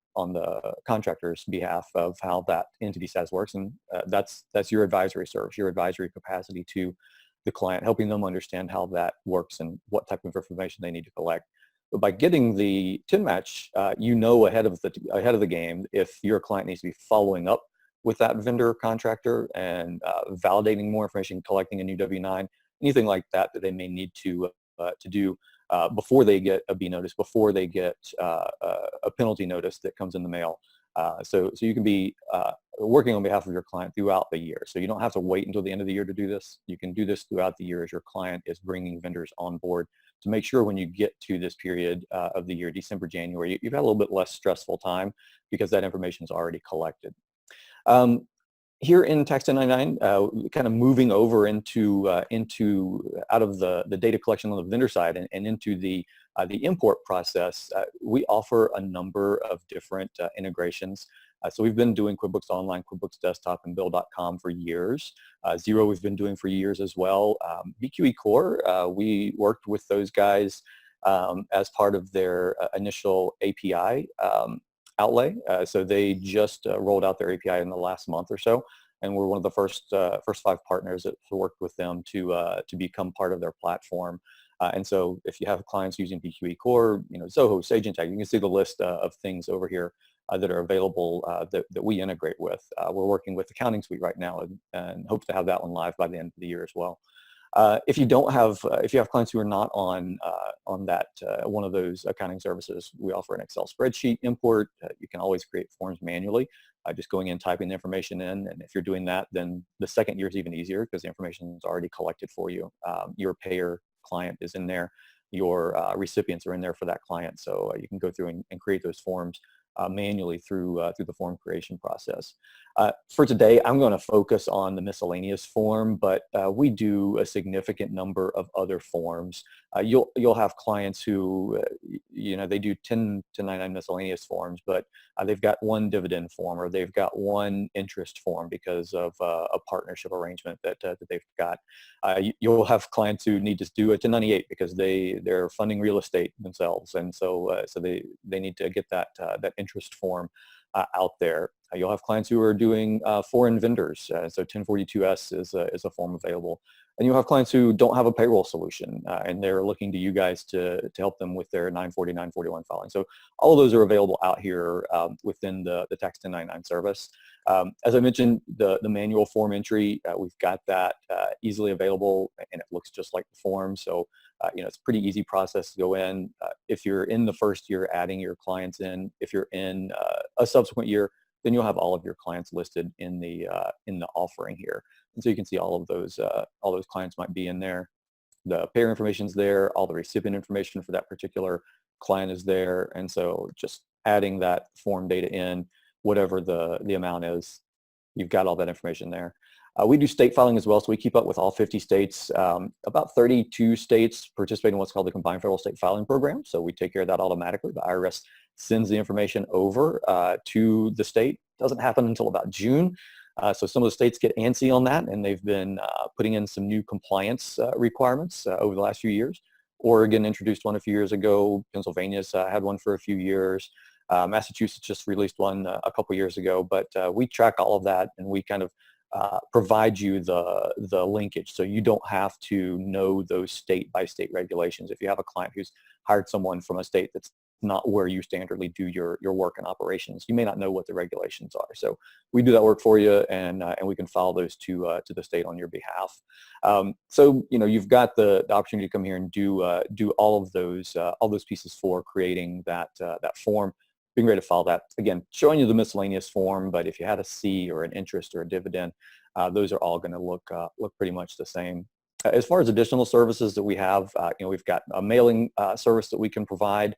contractor's behalf of how that entity status works, and that's your advisory service, your advisory capacity to the client, helping them understand how that works and what type of information they need to collect. But by getting the 10-match, ahead of the game if your client needs to be following up with that vendor contractor and validating more information, collecting a new W-9, anything like that they may need to do before they get a B notice, before they get a penalty notice that comes in the mail. So you can be working on behalf of your client throughout the year. So you don't have to wait until the end of the year to do this. You can do this throughout the year as your client is bringing vendors on board to make sure when you get to this period of the year, December, January, you've had a little bit less stressful time because that information is already collected. Here in Tax 1099, kind of moving over into out of the data collection on the vendor side and into the import process, we offer a number of different integrations. So we've been doing QuickBooks Online, QuickBooks Desktop, and Bill.com for years. Xero we've been doing for years as well. BQE Core, we worked with those guys as part of their initial API outlay. So they just rolled out their API in the last month or so, and we're one of the first 5 partners that worked with them to become part of their platform. And so if you have clients using BQE Core, Zoho, Sage Intacct, you can see the list of things over here that are available that we integrate with. We're working with Accounting Suite right now and hope to have that one live by the end of the year as well. If you have clients who are not on that one of those accounting services, we offer an Excel spreadsheet import. You can always create forms manually, just going in, typing the information in. And if you're doing that, then the second year is even easier because the information is already collected for you. Your payer client is in there. Your recipients are in there for that client. So you can go through and create those forms manually through the form creation process. For today, I'm going to focus on the miscellaneous form, but we do a significant number of other forms. You'll have clients who, they do 1099 miscellaneous forms, but they've got one dividend form or they've got one interest form because of a partnership arrangement that they've got. You'll have clients who need to do a 1098 because they're funding real estate themselves, and so they need to get that interest form out there. You'll have clients who are doing foreign vendors, so 1042S is a form available. And you'll have clients who don't have a payroll solution, and they're looking to you guys to help them with their 940, 941 filing. So all of those are available out here within the Tax 1099 service. As I mentioned, the manual form entry, we've got that easily available, and it looks just like the form. So it's a pretty easy process to go in. If you're in the first year adding your clients in, if you're in a subsequent year, then you'll have all of your clients listed in the offering here. And so you can see all those clients might be in there. The payer information is there. All the recipient information for that particular client is there. And so just adding that form data in, whatever the amount is, you've got all that information there. We do state filing as well, so we keep up with all 50 states. About 32 states participate in what's called the Combined Federal State Filing Program, so we take care of that automatically. The IRS sends the information over to the state. Doesn't happen until about June, so some of the states get antsy on that, and they've been putting in some new compliance requirements over the last few years. Oregon introduced one a few years ago. Pennsylvania's had one for a few years. Massachusetts just released one a couple years ago, but we track all of that, and we kind of provide you the linkage, so you don't have to know those state-by-state regulations. If you have a client who's hired someone from a state that's not where you standardly do your work and operations, you may not know what the regulations are. So we do that work for you, and we can file those to the state on your behalf. So you've got the opportunity to come here and do all those pieces for creating that form. Being ready to file that. Again, showing you the miscellaneous form, but if you had a C or an interest or a dividend, those are all going to look pretty much the same. As far as additional services that we have, we've got a mailing service that we can provide,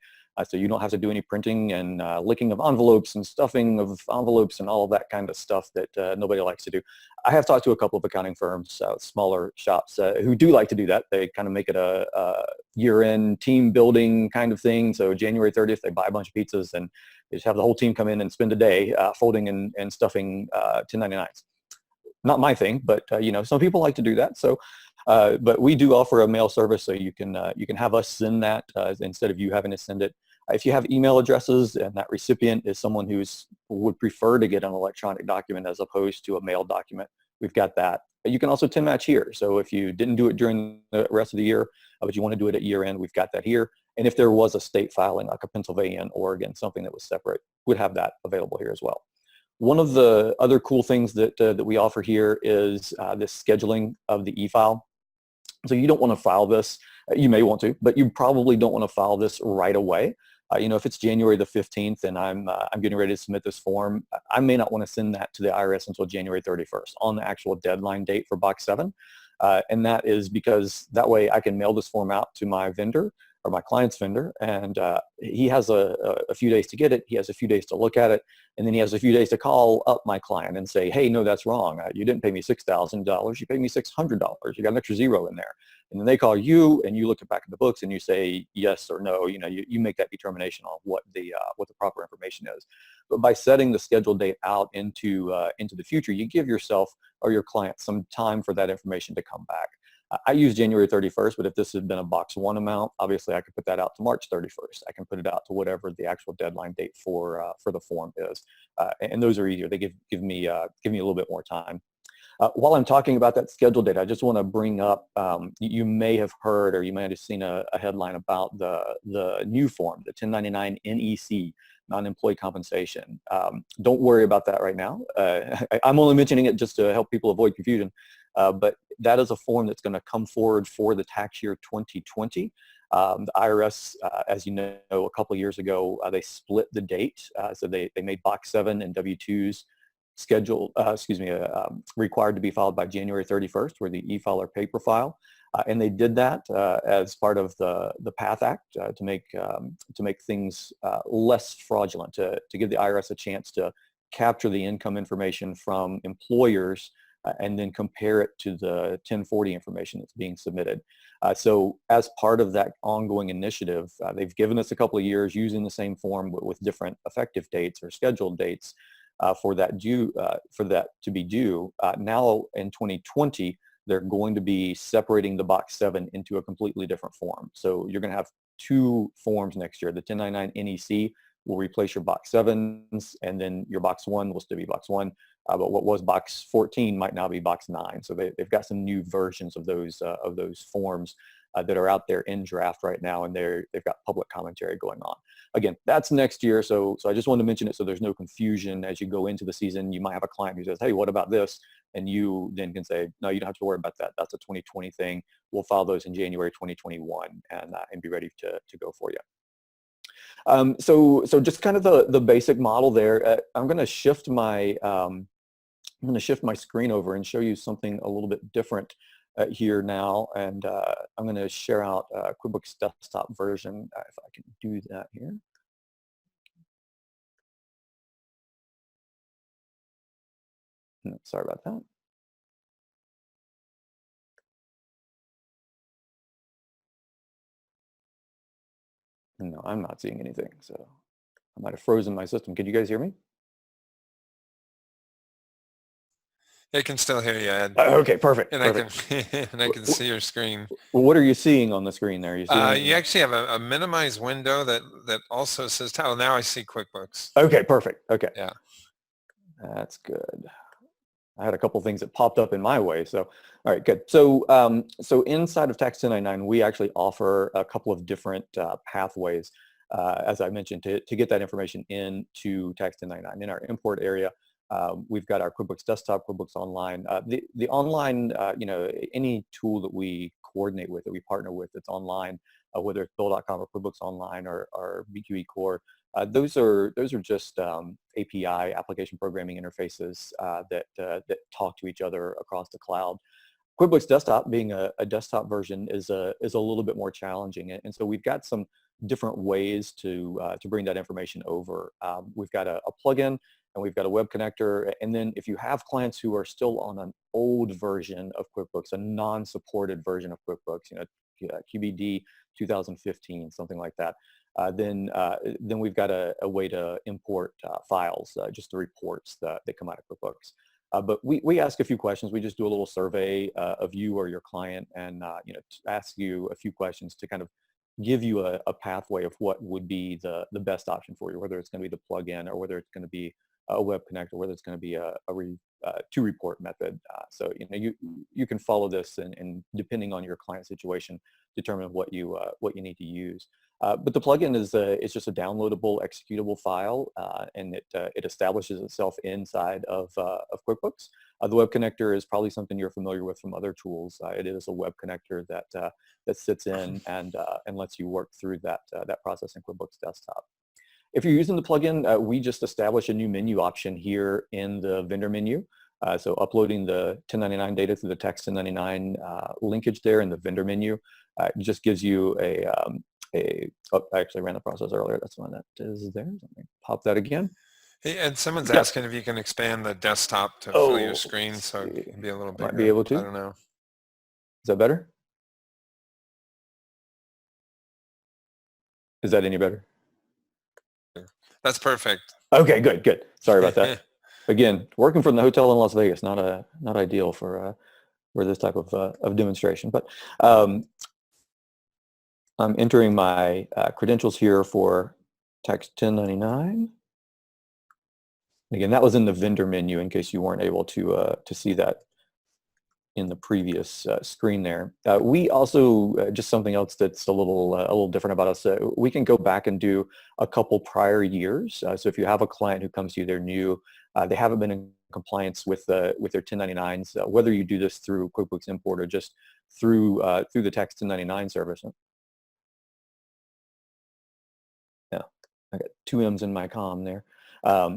so you don't have to do any printing and licking of envelopes and stuffing of envelopes and all of that kind of stuff that nobody likes to do. I have talked to a couple of accounting firms, smaller shops, who do like to do that. They kind of make it a year-end team building kind of thing. So January 30th, they buy a bunch of pizzas and they just have the whole team come in and spend a day folding and stuffing 1099s. Not my thing, but some people like to do that. So, but we do offer a mail service, so you can have us send that instead of you having to send it. If you have email addresses and that recipient is someone who would prefer to get an electronic document as opposed to a mailed document, we've got that. You can also 10 match here. So if you didn't do it during the rest of the year, but you want to do it at year end, we've got that here. And if there was a state filing like a Pennsylvania and Oregon, something that was separate, we'd have that available here as well. One of the other cool things that we offer here is this scheduling of the e-file. So you don't want to file this. You may want to, but you probably don't want to file this right away. If it's January the 15th and I'm getting ready to submit this form, I may not want to send that to the IRS until January 31st on the actual deadline date for Box 7. And that is because that way I can mail this form out to my vendor or my client's vendor, and he has a few days to get it. He has a few days to look at it, and then he has a few days to call up my client and say, hey, no, that's wrong. You didn't pay me $6,000. You paid me $600. You got an extra zero in there. And then they call you, and you look back at the books, and you say yes or no. You make that determination on what the proper information is. But by setting the scheduled date out into the future, you give yourself or your client some time for that information to come back. I use January 31st, but if this had been a Box 1 amount, obviously I could put that out to March 31st. I can put it out to whatever the actual deadline date for the form is, and those are easier. They give me a little bit more time. While I'm talking about that schedule date, I just want to bring up, you may have heard or you may have seen a headline about the new form, the 1099 NEC, non-employee compensation. Don't worry about that right now. I'm only mentioning it just to help people avoid confusion, but that is a form that's going to come forward for the tax year 2020. The IRS, as you know, a couple of years ago, they split the date. So they made Box 7 and W-2s required to be filed by January 31st, where the e-file or paper file. And they did that as part of the PATH Act to make things less fraudulent, to give the IRS a chance to capture the income information from employers and then compare it to the 1040 information that's being submitted. So as part of that ongoing initiative, they've given us a couple of years using the same form but with different effective dates or scheduled dates for that to be due. Now in 2020, they're going to be separating the Box 7 into a completely different form. So you're going to have two forms next year. The 1099 NEC will replace your Box 7s, and then your Box 1 will still be Box 1. But what was Box 14 might now be Box 9. So they've got some new versions of those forms that are out there in draft right now, and they've got public commentary going on. Again, that's next year, so I just wanted to mention it so there's no confusion as you go into the season. You might have a client who says, hey, what about this? And you then can say, no, you don't have to worry about that. That's a 2020 thing. We'll file those in January 2021 and be ready to go for you. So just kind of the basic model there. I'm going to shift my screen over and show you something a little bit different here now, and I'm going to share out QuickBooks desktop version if I can do that here. No, sorry about that. No, I'm not seeing anything, so I might have frozen my system. Can you guys hear me? I can still hear you, Ed. Okay, perfect. And perfect. I can see your screen. What are you seeing on the screen there? You actually have a minimized window that also says, oh, now I see QuickBooks. Okay, perfect. Okay. Yeah. That's good. I had a couple things that popped up in my way. So, all right, good. So, so inside of Tax 1099, we actually offer a couple of different pathways, as I mentioned, to get that information into Tax 1099. In our import area, we've got our QuickBooks Desktop, QuickBooks Online. The online, any tool that we coordinate with, that we partner with, that's online, whether it's Bill.com or QuickBooks Online or BQE Core, those are just API, application programming interfaces that talk to each other across the cloud. QuickBooks Desktop, being a desktop version, is a little bit more challenging, and so we've got some different ways to bring that information over. We've got a plugin, and we've got a web connector, and then if you have clients who are still on an old version of QuickBooks, a non-supported version of QuickBooks, QBD 2015, something like that, then we've got a way to import files, just the reports that come out of QuickBooks. But we ask a few questions. We just do a little survey of you or your client, and ask you a few questions to kind of give you a pathway of what would be the best option for you, whether it's going to be the plugin or whether it's going to be a web connector, whether it's going to be a to report method. So you can follow this and depending on your client situation, determine what you need to use. But the plugin is just a downloadable executable file, and it establishes itself inside of QuickBooks. The web connector is probably something you're familiar with from other tools. It is a web connector that sits in and lets you work through that process in QuickBooks Desktop. If you're using the plugin, we just establish a new menu option here in the vendor menu. So uploading the 1099 data through the Tax1099 linkage there in the vendor menu just gives you oh, I actually ran the process earlier. That's one that is there. Let me pop that again. Hey, and someone's Yeah. asking if you can expand the desktop to fill your screen so it can be a little bigger. Might be able to. I don't know. Is that better? Is that any better? That's perfect. Okay, good. Sorry about that. Again, working from the hotel in Las Vegas, not ideal for this type of demonstration. But I'm entering my credentials here for Tax1099. Again, that was in the vendor menu in case you weren't able to see that in the previous screen there. We also, just something else that's a little different about us, we can go back and do a couple prior years. So if you have a client who comes to you, they're new, they haven't been in compliance with their 1099s, whether you do this through QuickBooks Import or just through the Tax1099 service. Yeah, I got two M's in my comm there.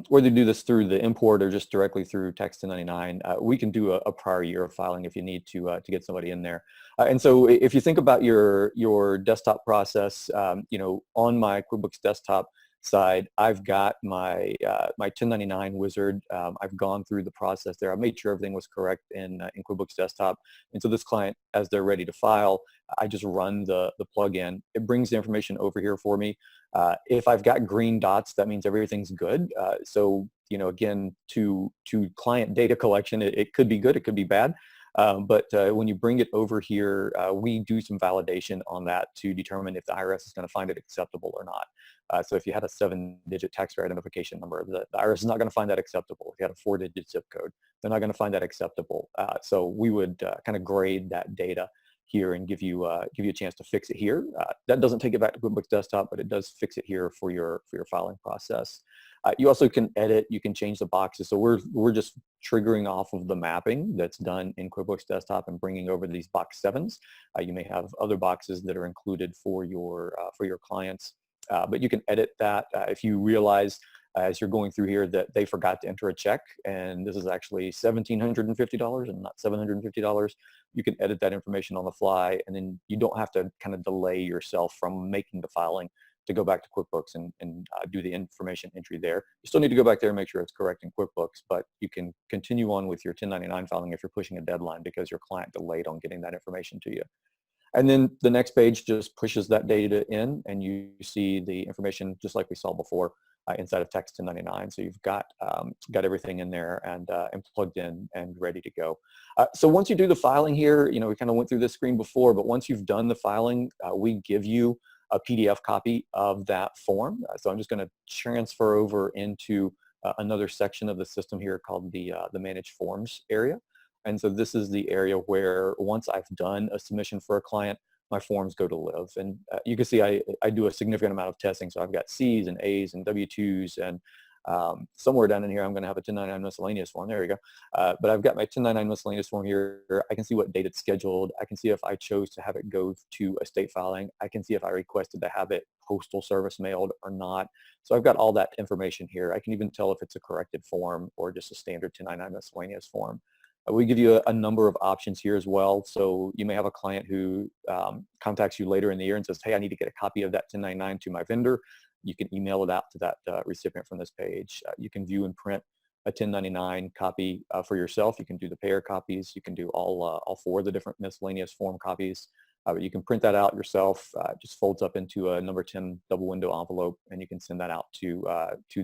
Whether you do this through the import or just directly through Tax1099, we can do a prior year of filing if you need to get somebody in there. And so if you think about your desktop process, you know, on my QuickBooks Desktop side, I've got my 1099 wizard. I've gone through the process there. I made sure everything was correct in QuickBooks Desktop. And so this client, as they're ready to file, I just run the plugin. It brings the information over here for me. If I've got green dots, that means everything's good. So, you know, again, to client data collection, it could be good, it could be bad. But when you bring it over here, we do some validation on that to determine if the IRS is going to find it acceptable or not. So if you had a 7-digit taxpayer identification number, the IRS is not going to find that acceptable. If you had a 4-digit zip code, they're not going to find that acceptable. So we would kind of grade that data here and give you a chance to fix it here. That doesn't take it back to QuickBooks Desktop, but it does fix it here for your filing process. You also can edit, you can change the boxes. So we're just triggering off of the mapping that's done in QuickBooks Desktop and bringing over these box 7s. You may have other boxes that are included for your clients, but you can edit that if you realize as you're going through here that they forgot to enter a check and this is actually $1,750 and not $750. You can edit that information on the fly, and then you don't have to kind of delay yourself from making the filing to go back to QuickBooks and do the information entry there. You still need to go back there and make sure it's correct in QuickBooks, but you can continue on with your 1099 filing if you're pushing a deadline because your client delayed on getting that information to you. And then the next page just pushes that data in, and you see the information just like we saw before inside of Tax1099. So you've got everything in there and plugged in and ready to go. So once you do the filing here, you know, we kind of went through this screen before, but once you've done the filing, we give you a PDF copy of that form. So I'm just going to transfer over into another section of the system here called the Manage Forms area. And so this is the area where once I've done a submission for a client, my forms go to live. And you can see I do a significant amount of testing. So I've got C's and A's and W-2s, and somewhere down in here, I'm going to have a 1099 miscellaneous form. There you go. But I've got my 1099 miscellaneous form here. I can see what date it's scheduled. I can see if I chose to have it go to estate filing. I can see if I requested to have it postal service mailed or not. So I've got all that information here. I can even tell if it's a corrected form or just a standard 1099 miscellaneous form. We give you a number of options here as well. So you may have a client who contacts you later in the year and says, hey, I need to get a copy of that 1099 to my vendor. You can email it out to that recipient from this page. You can view and print a 1099 copy for yourself. You can do the payer copies. You can do all 4 of the different miscellaneous form copies. But you can print that out yourself. It just folds up into a number 10 double window envelope, and you can send that out to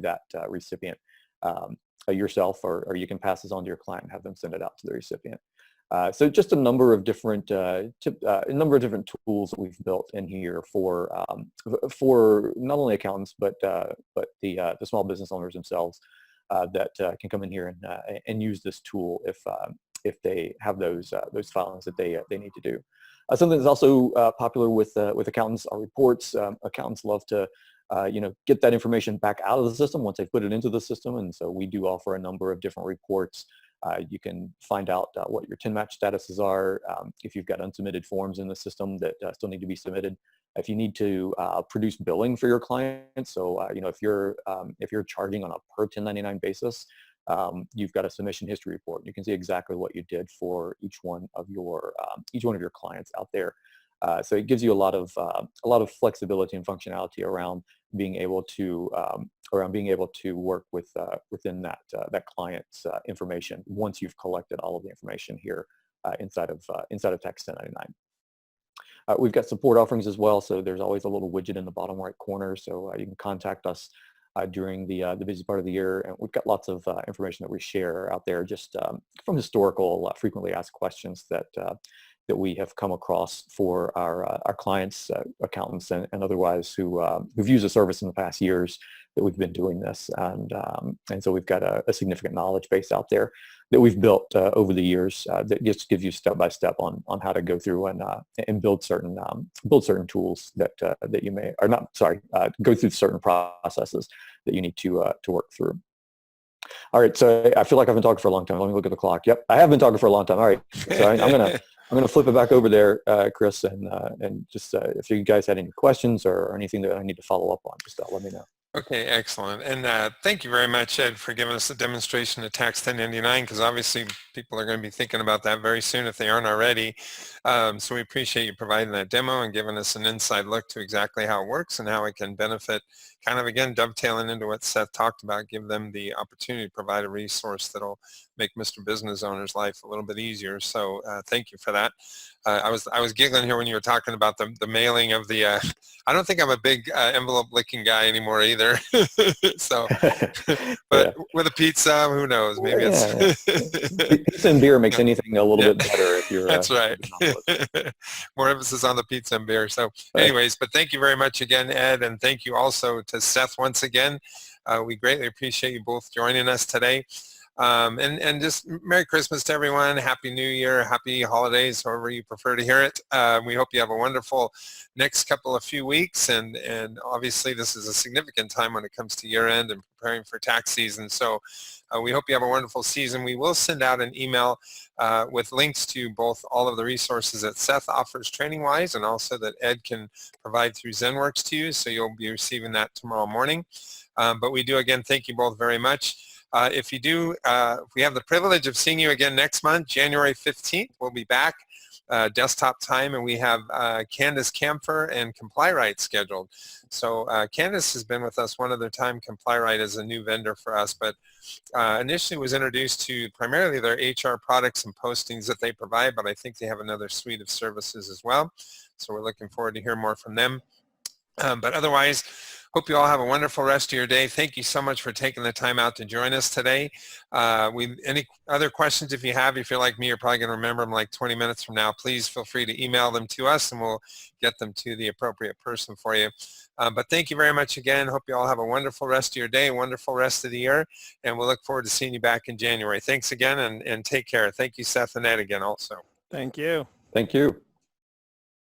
that recipient yourself, or you can pass this on to your client and have them send it out to the recipient. So just a number of different tools that we've built in here for not only accountants but the small business owners themselves that can come in here and use this tool if they have those filings that they need to do. Something that's also popular with accountants are reports. Accountants love to get that information back out of the system once they put it into the system. And so we do offer a number of different reports. You can find out what your 10 match statuses are, if you've got unsubmitted forms in the system that still need to be submitted. If you need to produce billing for your clients, so if you're charging on a per 1099 basis, you've got a submission history report. You can see exactly what you did for each one of your clients out there. So it gives you a lot of flexibility and functionality around being able to work with within that client's information once you've collected all of the information here inside of Tax 1099. We've got support offerings as well, so there's always a little widget in the bottom right corner, so you can contact us during the busy part of the year, and we've got lots of information that we share out there, just from historical, frequently asked questions that we have come across for our clients, accountants, and otherwise who've used the service in the past years that we've been doing this, and so we've got a significant knowledge base out there that we've built over the years that just gives you step by step on how to go through and build certain tools that you may, or not, sorry, go through certain processes that you need to work through. All right, so I feel like I've been talking for a long time. Let me look at the clock. Yep, I have been talking for a long time. All right, so I'm gonna flip it back over there, Chris, and just if you guys had any questions or anything that I need to follow up on, just let me know. Okay, excellent. And thank you very much, Ed, for giving us a demonstration of Tax 1099, because obviously people are going to be thinking about that very soon if they aren't already. So we appreciate you providing that demo and giving us an inside look to exactly how it works and how it can benefit, kind of, again, dovetailing into what Seth talked about, give them the opportunity to provide a resource that'll make Mr. Business Owner's life a little bit easier. So thank you for that. I was giggling here when you were talking about the mailing of the, I don't think I'm a big envelope licking guy anymore either. So, but with a pizza, who knows? Maybe it's pizza and beer makes anything a little bit better if you're. That's right. More emphasis on the pizza and beer. So, anyways, but thank you very much again, Ed, and thank you also to Seth once again. We greatly appreciate you both joining us today. And just Merry Christmas to everyone, Happy New Year, Happy Holidays, however you prefer to hear it. We hope you have a wonderful next few weeks, and obviously this is a significant time when it comes to year end and preparing for tax season. So we hope you have a wonderful season. We will send out an email with links to both all of the resources that Seth offers training-wise and also that Ed can provide through ZenWorks to you, so you'll be receiving that tomorrow morning. But we do, again, thank you both very much. If we have the privilege of seeing you again next month, January 15th, we'll be back, desktop time, and we have Candace Camphor and ComplyRite scheduled. So Candace has been with us one other time. ComplyRite is a new vendor for us, but initially was introduced to primarily their HR products and postings that they provide, but I think they have another suite of services as well. So we're looking forward to hear more from them. But otherwise, hope you all have a wonderful rest of your day. Thank you so much for taking the time out to join us today. Any other questions if you're like me, you're probably going to remember them like 20 minutes from now. Please feel free to email them to us and we'll get them to the appropriate person for you. But thank you very much again. Hope you all have a wonderful rest of your day, wonderful rest of the year, and we'll look forward to seeing you back in January. Thanks again, and take care. Thank you, Seth and Ed, again also. Thank you. Thank you.